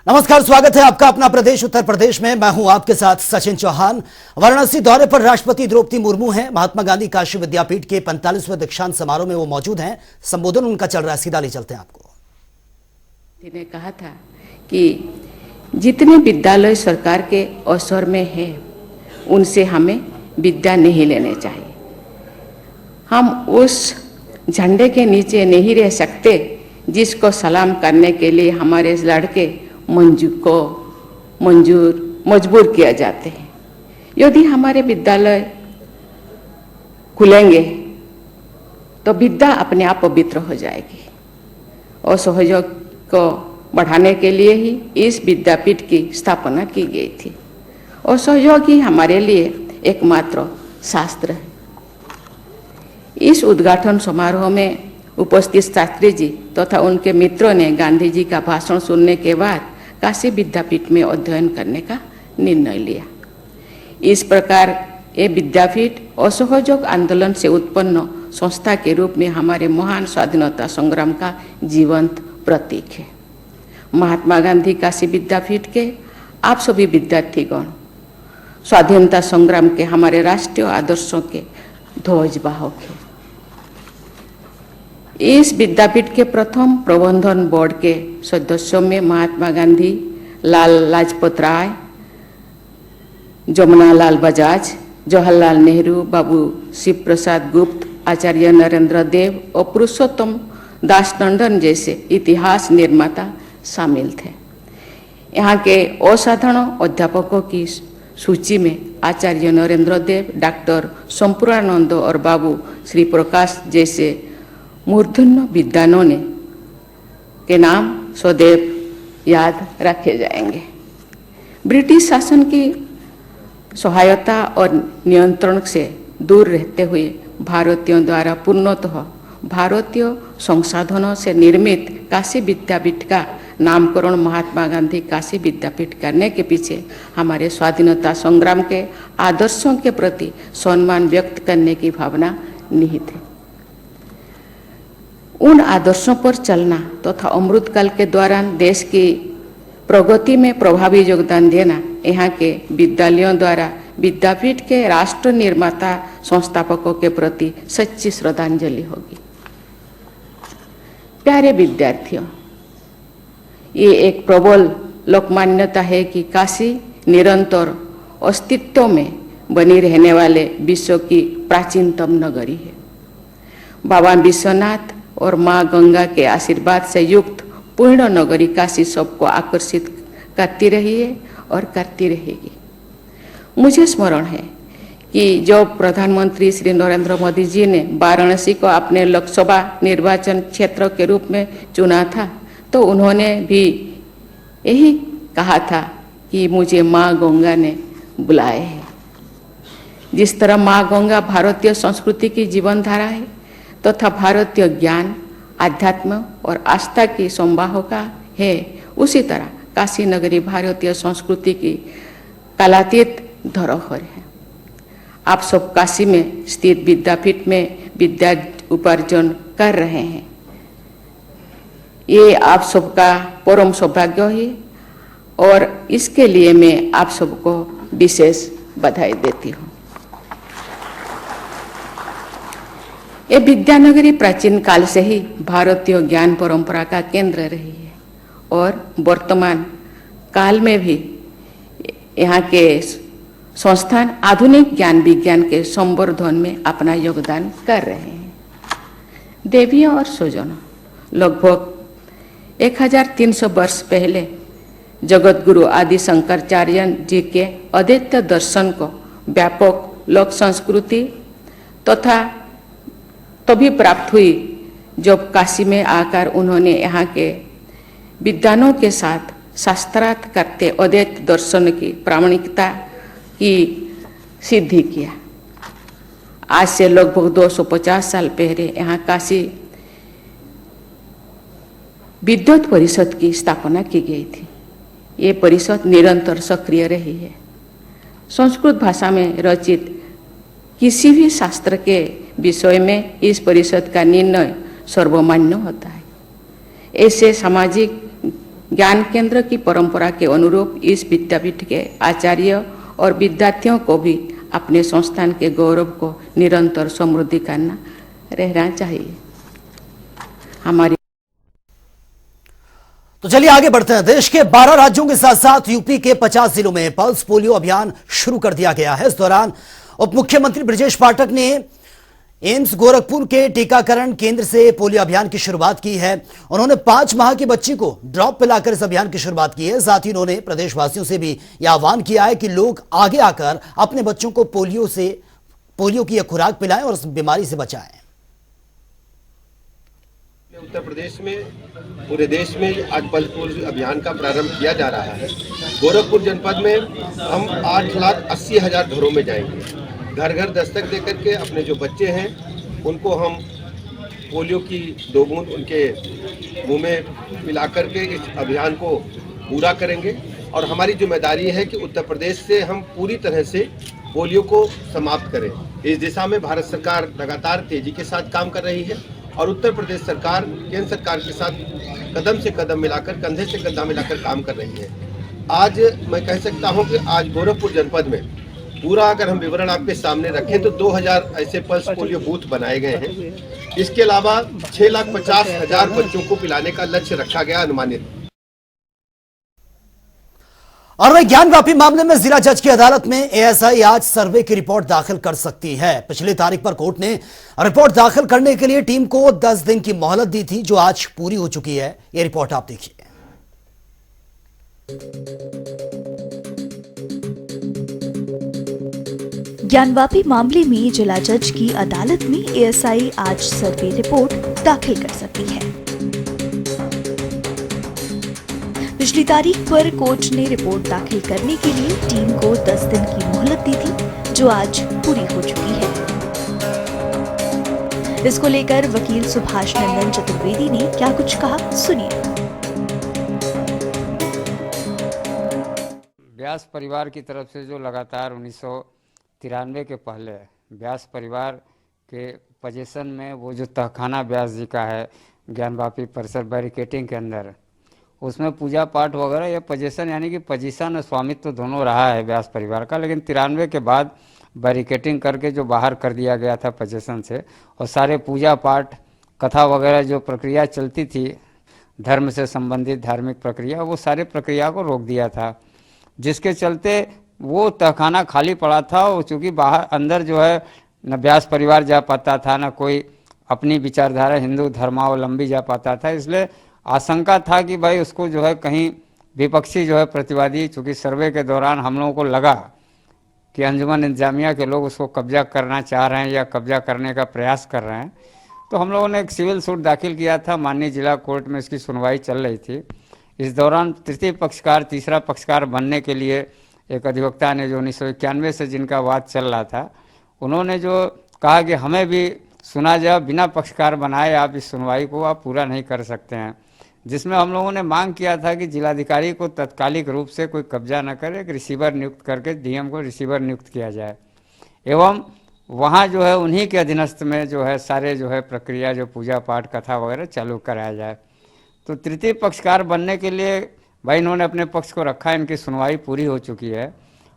नमस्कार, स्वागत है आपका अपना प्रदेश उत्तर प्रदेश में। मैं हूं आपके साथ सचिन चौहान। वाराणसी दौरे पर राष्ट्रपति द्रौपदी मुर्मू हैं। महात्मा गांधी काशी विद्यापीठ के 45वें दीक्षांत समारोह में वो मौजूद हैं। संबोधन उनका चल रहा है, सीधा ले चलते हैं आपको। ने कहा था कि जितने विद्यालय सरकार के अवसर में है उनसे हमें विद्या नहीं लेने चाहिए। हम उस झंडे के नीचे नहीं रह सकते जिसको सलाम करने के लिए हमारे लड़के मजबूर किया जाते हैं। यदि हमारे विद्यालय खुलेंगे तो विद्या अपने आप पवित्र हो जाएगी। और सहयोग को बढ़ाने के लिए ही इस विद्यापीठ की स्थापना की गई थी। और सहयोग ही हमारे लिए एकमात्र शास्त्र है। इस उद्घाटन समारोह में उपस्थित शास्त्री जी तथा उनके मित्रों ने गांधी जी का भाषण सुनने के बाद काशी विद्यापीठ में अध्ययन करने का निर्णय लिया। इस प्रकार ये विद्यापीठ असहयोग आंदोलन से उत्पन्न संस्था के रूप में हमारे महान स्वाधीनता संग्राम का जीवंत प्रतीक है। महात्मा गांधी काशी विद्यापीठ के आप सभी विद्यार्थीगण स्वाधीनता संग्राम के हमारे राष्ट्रीय आदर्शों के ध्वजवाहक हैं। इस विद्यापीठ के प्रथम प्रबंधन बोर्ड के सदस्यों में महात्मा गांधी, लाल लाजपत राय, जमुना लाल बजाज, जवाहरलाल नेहरू, बाबू शिव प्रसाद गुप्त, आचार्य नरेंद्र देव और पुरुषोत्तम दास टंडन जैसे इतिहास निर्माता शामिल थे। यहाँ के असाधारण अध्यापकों की सूची में आचार्य नरेंद्र देव, डॉक्टर संपूर्णानंद और बाबू श्री प्रकाश जैसे मूर्धन्य विद्वानों ने के नाम सदैव याद रखे जाएंगे। ब्रिटिश शासन की सहायता और नियंत्रण से दूर रहते हुए भारतीयों द्वारा पूर्णतः भारतीय संसाधनों से निर्मित काशी विद्यापीठ का नामकरण महात्मा गांधी काशी विद्यापीठ करने के पीछे हमारे स्वाधीनता संग्राम के आदर्शों के प्रति सम्मान व्यक्त करने की भावना निहित है। उन आदर्शों पर चलना तथा अमृतकाल के दौरान देश की प्रगति में प्रभावी योगदान देना यहाँ के विद्यालयों द्वारा विद्यापीठ के राष्ट्र निर्माता संस्थापकों के प्रति सच्ची श्रद्धांजलि होगी। प्यारे विद्यार्थियों, ये एक प्रबल लोकमान्यता है कि काशी निरंतर अस्तित्व में बनी रहने वाले विश्व की प्राचीनतम नगरी है। बाबा विश्वनाथ और माँ गंगा के आशीर्वाद से युक्त पूर्ण नगरी काशी सबको आकर्षित करती रही है और करती रहेगी। मुझे स्मरण है कि जब प्रधानमंत्री श्री नरेंद्र मोदी जी ने वाराणसी को अपने लोकसभा निर्वाचन क्षेत्र के रूप में चुना था तो उन्होंने भी यही कहा था कि मुझे माँ गंगा ने बुलाए है। जिस तरह माँ गंगा भारतीय संस्कृति की जीवन धारा है तथा भारतीय ज्ञान, आध्यात्म और आस्था की संवाहका है, उसी तरह काशी नगरी भारतीय संस्कृति की कालातीत धरोहर है। आप सब काशी में स्थित विद्यापीठ में विद्या उपार्जन कर रहे हैं। ये आप सबका परम सौभाग्य है और इसके लिए मैं आप सबको विशेष बधाई देती हूँ। ये विद्यानगरी प्राचीन काल से ही भारतीय ज्ञान परंपरा का केंद्र रही है और वर्तमान काल में भी यहाँ के संस्थान आधुनिक ज्ञान विज्ञान के संवर्धन में अपना योगदान कर रहे हैं। देवियों और स्वजनों, लगभग 1300 वर्ष पहले जगत गुरु आदि शंकराचार्य जी के अद्वैत दर्शन को व्यापक लोक संस्कृति तथा तभी प्राप्त हुई जब काशी में आकर उन्होंने यहाँ के विद्वानों के साथ शास्त्रार्थ करते अद्वैत दर्शन की प्रामाणिकता की सिद्धि किया। आज से लगभग 250 साल पहले यहाँ काशी विद्वत परिषद की स्थापना की गई थी। ये परिषद निरंतर सक्रिय रही है। संस्कृत भाषा में रचित किसी भी शास्त्र के विषय में इस परिषद का निर्णय सर्वमान्य होता है। ऐसे सामाजिक ज्ञान केंद्र की परंपरा के अनुरूप इस विद्यापीठ के आचार्य और विद्यार्थियों को भी अपने संस्थान के गौरव को निरंतर समृद्धि करना रहना चाहिए। हमारी तो चलिए आगे बढ़ते हैं। देश के 12 राज्यों के साथ साथ यूपी के 50 जिलों में पल्स पोलियो अभियान शुरू कर दिया गया है। इस दौरान उप मुख्यमंत्री ब्रजेश पाठक ने एम्स गोरखपुर के टीकाकरण केंद्र से पोलियो अभियान की शुरुआत की है। उन्होंने 5 माह की बच्ची को ड्रॉप पिलाकर इस अभियान की शुरुआत की है। साथ ही उन्होंने प्रदेशवासियों से भी यह आह्वान किया है कि लोग आगे आकर अपने बच्चों को पोलियो की यह खुराक पिलाएं और इस बीमारी से बचाएं। उत्तर प्रदेश में पूरे देश में आज पल्स पोलियो अभियान का प्रारंभ किया जा रहा है। गोरखपुर जनपद में हम 8,80,000 घरों में जाएंगे, घर घर दस्तक देकर के अपने जो बच्चे हैं उनको हम पोलियो की 2 बूंद उनके मुंह में पिला करके इस अभियान को पूरा करेंगे। और हमारी जिम्मेदारी है कि उत्तर प्रदेश से हम पूरी तरह से पोलियो को समाप्त करें। इस दिशा में भारत सरकार लगातार तेजी के साथ काम कर रही है और उत्तर प्रदेश सरकार केंद्र सरकार के साथ कदम से कदम मिलाकर, कंधे से कंधा मिलाकर काम कर रही है। आज मैं कह सकता हूं कि आज गोरखपुर जनपद में पूरा अगर हम विवरण आपके सामने रखें तो 2000 ऐसे पल्स पोलियो बूथ बनाए गए हैं। इसके अलावा 6,50,000 बच्चों को पिलाने का लक्ष्य रखा गया अनुमानित। और वही ज्ञानवापी मामले में जिला जज की अदालत में एएसआई आज सर्वे की रिपोर्ट दाखिल कर सकती है। पिछली तारीख पर कोर्ट ने रिपोर्ट दाखिल करने के लिए टीम को 10 दिन की मोहलत दी थी, जो आज पूरी हो चुकी है। यह रिपोर्ट आप देखिए। ज्ञानवापी मामले में जिला जज की अदालत में एएसआई आज सर्वे रिपोर्ट दाखिल कर सकती है। पिछली तारीख पर कोर्ट ने रिपोर्ट दाखिल करने के लिए टीम को 10 दिन की मोहलत दी थी, जो आज पूरी हो चुकी है। इसको लेकर वकील सुभाष नंदन चतुर्वेदी ने क्या कुछ कहा, सुनिए। व्यास परिवार की तरफ से जो लगातार 1993 के पहले व्यास परिवार के पोजीशन में वो जो तहखाना व्यास जी का है ज्ञानवापी परिसर बैरिकेटिंग के अंदर, उसमें पूजा पाठ वगैरह ये पोजीशन यानी कि पोजीशन और स्वामित्व तो दोनों रहा है व्यास परिवार का, लेकिन 93 के बाद बैरिकेटिंग करके जो बाहर कर दिया गया था पोजीशन से, और सारे पूजा पाठ कथा वगैरह जो प्रक्रिया चलती थी धर्म से संबंधित धार्मिक प्रक्रिया, वो सारे प्रक्रिया को रोक दिया था, जिसके चलते वो तहखाना खाली पड़ा था। और चूँकि बाहर अंदर जो है न व्यास परिवार जा पाता था, न कोई अपनी विचारधारा हिंदू धर्मावलंबी जा पाता था, इसलिए आशंका था कि भाई उसको जो है कहीं विपक्षी जो है प्रतिवादी, चूँकि सर्वे के दौरान हम लोगों को लगा कि अंजुमन इंतजामिया के लोग उसको कब्जा करना चाह रहे हैं या कब्जा करने का प्रयास कर रहे हैं, तो हम लोगों ने एक सिविल सूट दाखिल किया था। माननीय जिला कोर्ट में इसकी सुनवाई चल रही थी। इस दौरान तृतीय पक्षकार, तीसरा पक्षकार बनने के लिए एक अधिवक्ता ने जो 1991 से जिनका वाद चल रहा था, उन्होंने जो कहा कि हमें भी सुना जाए, बिना पक्षकार बनाए आप इस सुनवाई को आप पूरा नहीं कर सकते हैं, जिसमें हम लोगों ने मांग किया था कि जिलाधिकारी को तत्कालिक रूप से कोई कब्जा न करे, एक रिसीवर नियुक्त करके डीएम को रिसीवर नियुक्त किया जाए, एवं वहाँ जो है उन्हीं के अधीनस्थ में जो है सारे जो है प्रक्रिया जो पूजा पाठ कथा वगैरह चालू कराया जाए। तो तृतीय पक्षकार बनने के लिए भाई इन्होंने अपने पक्ष को रखा, इनकी सुनवाई पूरी हो चुकी है,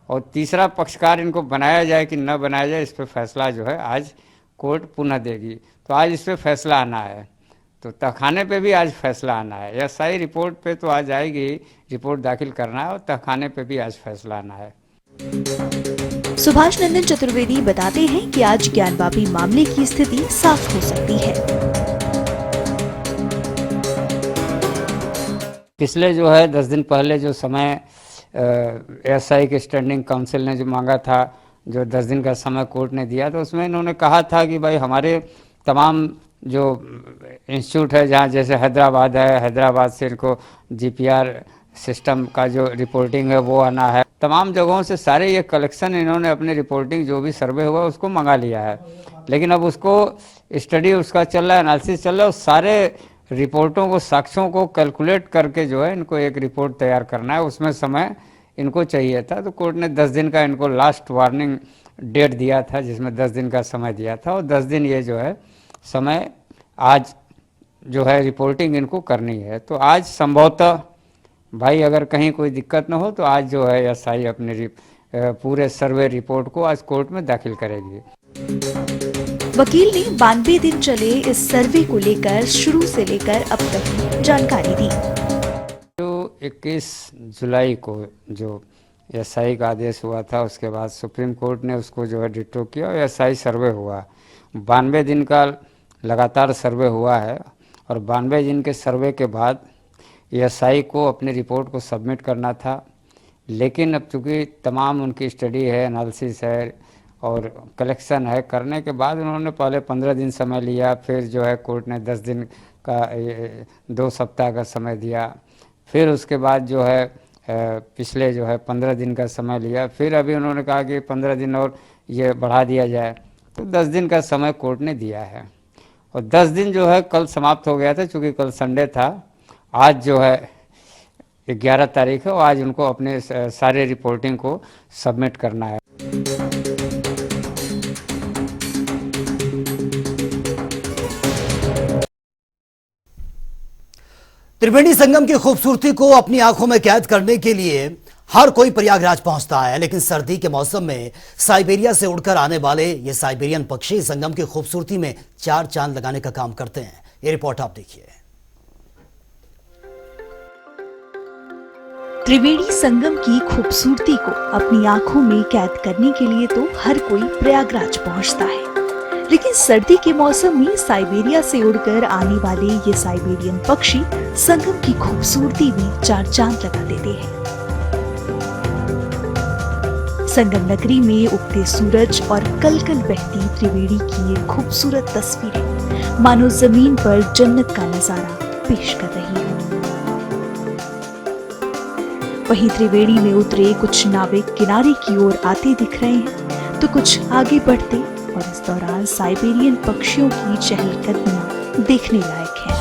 और तीसरा पक्षकार इनको बनाया जाए कि न बनाया जाए, इस पर फैसला जो है आज कोर्ट पुनः देगी। तो आज इस पर फैसला आना है, तो तहखाने पे भी आज फैसला आना है। एएसआई रिपोर्ट पे तो आज आएगी, रिपोर्ट दाखिल करना है, और तहखाने पे भी आज फैसला आना है। सुभाष नंदन चतुर्वेदी बताते हैं कि आज ज्ञानवापी मामले की स्थिति साफ हो सकती है। पिछले जो है 10 दिन पहले जो समय एएसआई के स्टैंडिंग काउंसिल ने जो मांगा था, जो 10 दिन का समय कोर्ट ने दिया, तो उसमें इन्होंने कहा था कि भाई हमारे तमाम जो इंस्टीट्यूट है, जहाँ जैसे हैदराबाद है, हैदराबाद से इनको जीपीआर सिस्टम का जो रिपोर्टिंग है वो आना है, तमाम जगहों से सारे ये कलेक्शन इन्होंने अपने रिपोर्टिंग जो भी सर्वे हुआ उसको मंगा लिया है। लेकिन अब उसको स्टडी उसका चल रहा है, एनालिसिस चल रहा है, सारे रिपोर्टों को, साक्ष्यों को कैलकुलेट करके जो है इनको एक रिपोर्ट तैयार करना है, उसमें समय इनको चाहिए था। तो कोर्ट ने 10 दिन का इनको लास्ट वार्निंग डेट दिया था, जिसमें 10 दिन का समय दिया था, और 10 दिन ये जो है समय आज जो है रिपोर्टिंग इनको करनी है। तो आज संभवतः भाई अगर कहीं कोई दिक्कत न हो तो आज जो है एसआई अपने पूरे सर्वे रिपोर्ट को आज कोर्ट में दाखिल करेगी। वकील ने 92 दिन चले इस सर्वे को लेकर शुरू से लेकर अब तक की जानकारी दी। जो 21 जुलाई को जो एसआई का आदेश हुआ था, उसके बाद सुप्रीम कोर्ट ने उसको जो है डिटो किया और एसआई सर्वे हुआ। 92 दिन का लगातार सर्वे हुआ है और 92 दिन के सर्वे के बाद एसआई को अपनी रिपोर्ट को सबमिट करना था, लेकिन अब चूँकि तमाम उनकी स्टडी है, एनालिसिस है और कलेक्शन है, करने के बाद उन्होंने पहले 15 दिन समय लिया, फिर जो है कोर्ट ने 10 दिन का 2 सप्ताह का समय दिया, फिर उसके बाद जो है पिछले जो है 15 दिन का समय लिया, फिर अभी उन्होंने कहा कि 15 दिन और ये बढ़ा दिया जाए, तो 10 दिन का समय कोर्ट ने दिया है और 10 दिन जो है कल समाप्त हो गया था। चूँकि कल संडे था, आज जो है 11 तारीख है और आज उनको अपने सारे रिपोर्टिंग को सबमिट करना है। त्रिवेणी संगम की खूबसूरती को अपनी आंखों में कैद करने के लिए हर कोई प्रयागराज पहुंचता है, लेकिन सर्दी के मौसम में साइबेरिया से उड़कर आने वाले ये साइबेरियन पक्षी संगम की खूबसूरती में 4 चांद लगाने का काम करते हैं। ये रिपोर्ट आप देखिए। त्रिवेणी संगम की खूबसूरती को अपनी आंखों में कैद करने के लिए तो हर कोई प्रयागराज पहुंचता है, लेकिन सर्दी के मौसम में साइबेरिया से उड़कर आने वाले ये साइबेरियन पक्षी संगम की खूबसूरती में 4 चांद लगा देते हैं। संगम नगरी में उगते सूरज और कलकल बहती त्रिवेणी की ये खूबसूरत तस्वीरें मानो जमीन पर जन्नत का नजारा पेश कर रही है। वहीं त्रिवेणी में उतरे कुछ नाविक किनारे की ओर आते दिख रहे हैं, तो कुछ आगे बढ़ते, और इस दौरान साइबेरियन पक्षियों की चहलकदमियां देखने लायक है।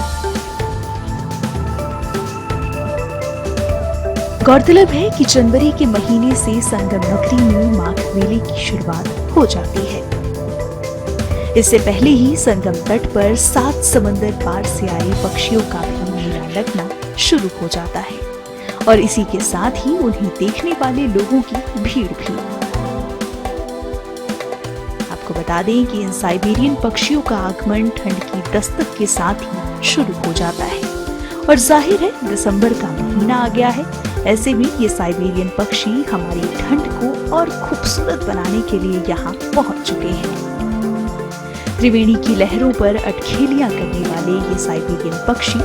गौरतलब है कि जनवरी के महीने से संगम नगरी में माघ मेले की शुरुआत हो जाती है। इससे पहले ही संगम तट पर 7 समंदर पार से आए पक्षियों का भी मेला लगना शुरू हो जाता है और इसी के साथ ही उन्हें देखने वाले लोगों की भीड़ भी। आपको बता दें कि इन साइबेरियन पक्षियों का आगमन ठंड की दस्तक के साथ ही शुरू हो जाता है और जाहिर है दिसंबर का महीना आ गया है। ऐसे में ये साइबेरियन पक्षी हमारी ठंड को और खूबसूरत बनाने के लिए यहाँ पहुँच चुके हैं। त्रिवेणी की लहरों पर अटखेलियां करने वाले ये साइबेरियन पक्षी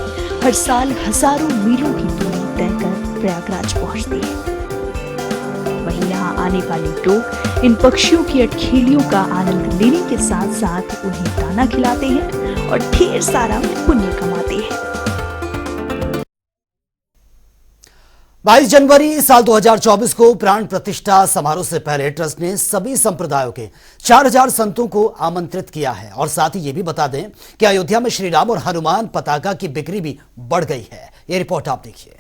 हर साल हजारों मीलों की दूरी तय कर प्रयागराज पहुँचते हैं। वहीं यहाँ आने वाले लोग इन पक्षियों की अटखेलियों का आनंद लेने के साथ साथ उन्हें दाना खिलाते हैं और ढेर सारा पुण्य कमाते हैं। 22 जनवरी साल 2024 को प्राण प्रतिष्ठा समारोह से पहले ट्रस्ट ने सभी संप्रदायों के 4000 संतों को आमंत्रित किया है और साथ ही ये भी बता दें कि अयोध्या में श्री राम और हनुमान पताका की बिक्री भी बढ़ गई है। ये रिपोर्ट आप देखिए।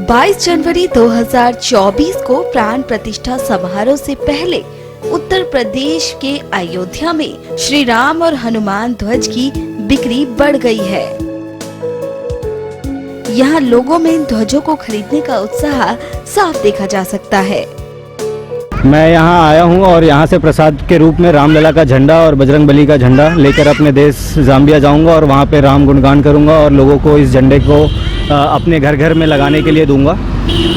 22 जनवरी 2024 को प्राण प्रतिष्ठा समारोह से पहले उत्तर प्रदेश के अयोध्या में श्री राम और हनुमान ध्वज की बिक्री बढ़ गई है। यहाँ लोगों में इन ध्वजों को खरीदने का उत्साह साफ देखा जा सकता है। मैं यहाँ आया हूँ और यहाँ से प्रसाद के रूप में रामलला का झंडा और बजरंगबली का झंडा लेकर अपने देश जाम्बिया जाऊँगा और वहाँ पे राम गुणगान करूँगा और लोगों को इस झंडे को अपने घर घर में लगाने के लिए दूंगा।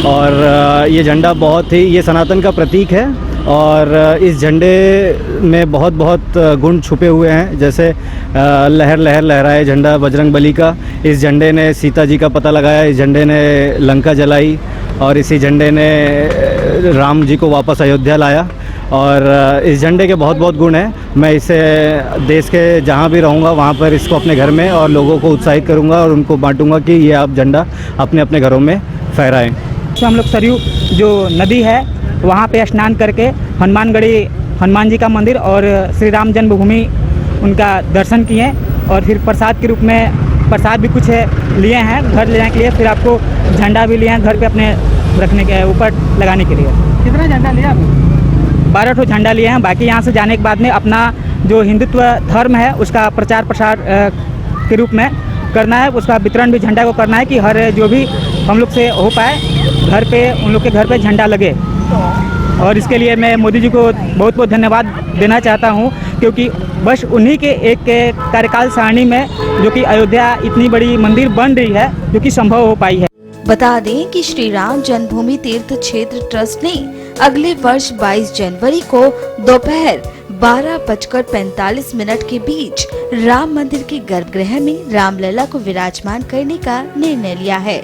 और ये झंडा बहुत ही ये सनातन का प्रतीक है और इस झंडे में बहुत बहुत गुण छुपे हुए हैं। जैसे लहर लहर लहराए झंडा बजरंगबली का, इस झंडे ने सीता जी का पता लगाया, इस झंडे ने लंका जलाई और इसी झंडे ने राम जी को वापस अयोध्या लाया। और इस झंडे के बहुत बहुत गुण हैं। मैं इसे देश के जहाँ भी रहूँगा वहाँ पर इसको अपने घर में और लोगों को उत्साहित करूँगा और उनको बांटूँगा कि ये आप झंडा अपने अपने घरों में फहराएं। तो हम लोग सरयू जो नदी है वहाँ पे स्नान करके हनुमानगढ़ी हनुमान जी का मंदिर और श्री राम जन्मभूमि उनका दर्शन किए और फिर प्रसाद के रूप में प्रसाद भी कुछ लिए हैं घर ले जाने के लिए। फिर आपको झंडा भी लिए हैं घर पे अपने रखने के ऊपर लगाने के लिए। कितना झंडा लिया आपने? 12 ठो झंडा लिए हैं। बाकी यहाँ से जाने के बाद में अपना जो हिंदुत्व धर्म है उसका प्रचार प्रसार के रूप में करना है, उसका वितरण भी झंडा को करना है कि हर जो भी हम लोग से हो पाए घर पे उन लोग के घर पे झंडा लगे। और इसके लिए मैं मोदी जी को बहुत बहुत धन्यवाद देना चाहता हूँ, क्योंकि बस उन्हीं के एक के कार्यकाल सारणी में जो कि अयोध्या इतनी बड़ी मंदिर बन रही है जो कि संभव हो पाई है। बता दें कि श्री राम जन्मभूमि तीर्थ क्षेत्र ट्रस्ट ने अगले वर्ष 22 जनवरी को दोपहर 12:45 के बीच राम मंदिर के गर्भगृह में रामलला को विराजमान करने का निर्णय लिया है।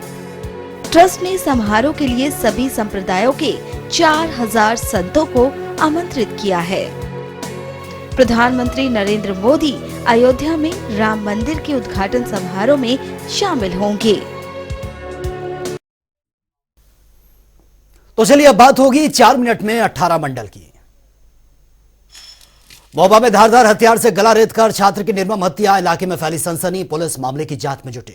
ट्रस्ट ने समारोह के लिए सभी संप्रदायों के 4000 संतों को आमंत्रित किया है। प्रधानमंत्री नरेंद्र मोदी अयोध्या में राम मंदिर के उद्घाटन समारोह में शामिल होंगे। तो चलिए अब बात होगी 4 मिनट में 18 मंडल की। मोबा में धारदार हथियार से गला रेतकर छात्र की निर्मम हत्या, इलाके में फैली सनसनी, पुलिस मामले की जांच में जुटी।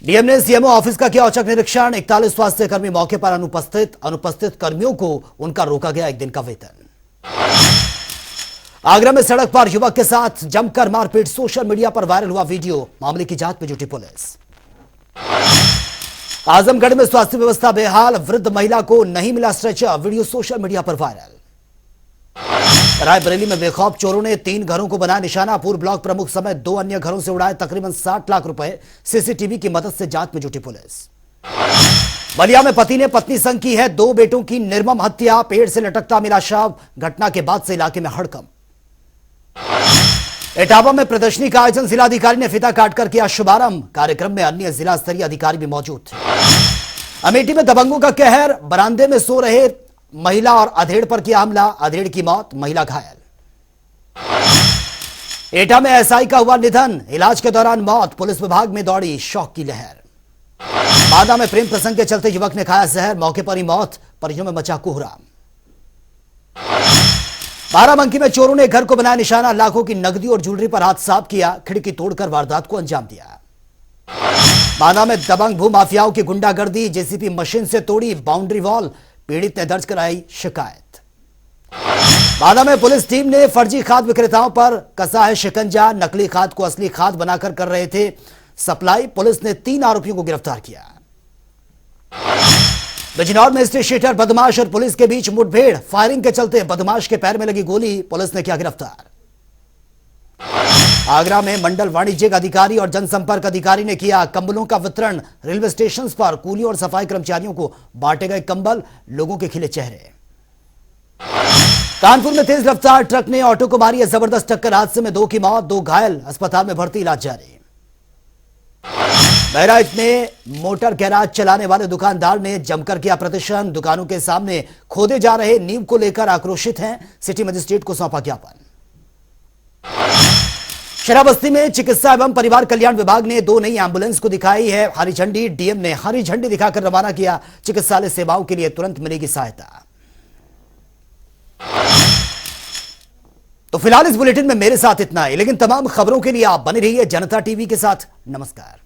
डीएम ने सीएमओ ऑफिस का किया औचक निरीक्षण, 41 स्वास्थ्य कर्मी मौके पर अनुपस्थित कर्मियों को उनका रोका गया 1 दिन का वेतन। आगरा में सड़क पर युवक के साथ जमकर मारपीट, सोशल मीडिया पर वायरल हुआ वीडियो, मामले की जांच में जुटी पुलिस। आजमगढ़ में स्वास्थ्य व्यवस्था बेहाल, वृद्ध महिला को नहीं मिला स्ट्रेचर, वीडियो सोशल मीडिया पर वायरल। रायबरेली में बेखौफ चोरों ने 3 घरों को बनाया निशाना, पूर्व ब्लॉक प्रमुख समेत 2 अन्य घरों से उड़ाए तकरीबन 60 लाख रुपए, सीसीटीवी की मदद से जांच में जुटी पुलिस। बलिया में पति ने पत्नी संग की है 2 बेटों की निर्मम हत्या, पेड़ से लटकता मिला शव, घटना के बाद से इलाके में हड़कंप। इटावा में प्रदर्शनी का आयोजन, जिलाधिकारी ने फीता काटकर किया शुभारंभ, कार्यक्रम में अन्य जिला स्तरीय अधिकारी भी मौजूद थे। अमेठी में दबंगों का कहर, बरामदे में सो रहे महिला और अधेड़ पर किया हमला, अधेड़ की मौत, महिला घायल। एटा में एसआई का हुआ निधन, इलाज के दौरान मौत, पुलिस विभाग में दौड़ी शौक की लहर। बादा में प्रेम प्रसंग के चलते युवक ने खाया जहर, मौके पर ही मौत, परिजनों में मचा कोहराम। बाराबंकी में चोरों ने घर को बनाया निशाना, लाखों की नकदी और ज्वेलरी पर हाथ साफ किया, खिड़की तोड़कर वारदात को अंजाम दिया। बादा में दबंग भूमाफियाओं की गुंडागर्दी, जेसीबी मशीन से तोड़ी बाउंड्री वॉल, पीड़ित ने दर्ज कराई शिकायत। बादा में पुलिस टीम ने फर्जी खाद विक्रेताओं पर कसा है शिकंजा, नकली खाद को असली खाद बनाकर कर रहे थे सप्लाई, पुलिस ने 3 आरोपियों को गिरफ्तार किया। बिजनौर में स्ट्रीट शीटर बदमाश और पुलिस के बीच मुठभेड़, फायरिंग के चलते बदमाश के पैर में लगी गोली, पुलिस ने किया गिरफ्तार। आगरा में मंडल वाणिज्यिक अधिकारी और जनसंपर्क अधिकारी ने किया कंबलों का वितरण, रेलवे स्टेशन पर कूलियों और सफाई कर्मचारियों को बांटे गए कंबल, लोगों के खिले चेहरे। कानपुर में तेज रफ्तार ट्रक ने ऑटो को मारी है जबरदस्त टक्कर, हादसे में 2 की मौत, 2 घायल, अस्पताल में भर्ती, इलाज जारी। बहराइच में मोटर गैराज चलाने वाले दुकानदार ने जमकर किया प्रदर्शन, दुकानों के सामने खोदे जा रहे नींव को लेकर आक्रोशित हैं, सिटी मजिस्ट्रेट को सौंपा ज्ञापन। शराबस्ती में चिकित्सा एवं परिवार कल्याण विभाग ने 2 नई एम्बुलेंस को दिखाई है हरी झंडी, डीएम ने हरी झंडी दिखाकर रवाना किया, चिकित्सालय सेवाओं के लिए तुरंत मिलेगी सहायता। तो फिलहाल इस बुलेटिन में मेरे साथ इतना ही, लेकिन तमाम खबरों के लिए आप बने रहिए जनता टीवी के साथ। नमस्कार।